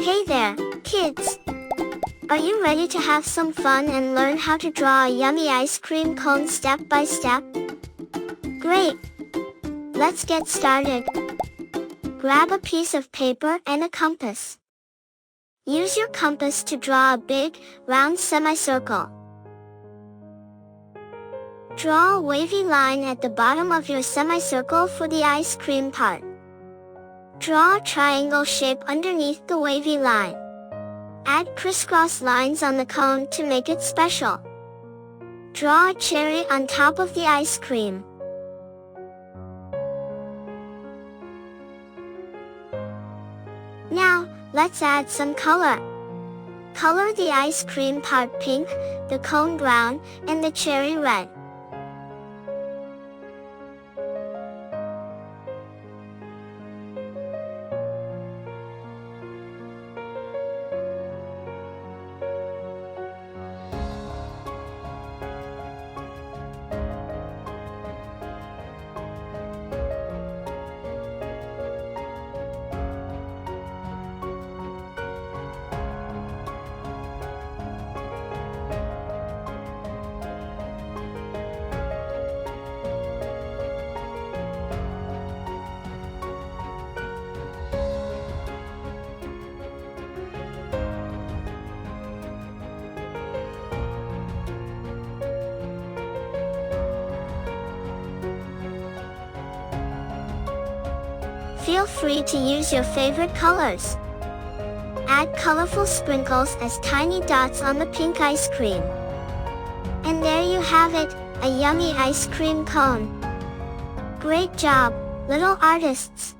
Hey there, kids! Are you ready to have some fun and learn how to draw a yummy ice cream cone step by step? Great! Let's get started. Grab a piece of paper and a compass. Use your compass to draw a big, round semicircle. Draw a wavy line at the bottom of your semicircle for the ice cream part. Draw a triangle shape underneath the wavy line. Add crisscross lines on the cone to make it special. Draw a cherry on top of the ice cream. Now, let's add some color. Color the ice cream part pink, the cone brown, and the cherry red. Feel free to use your favorite colors. Add colorful sprinkles as tiny dots on the pink ice cream. And there you have it, a yummy ice cream cone. Great job, little artists!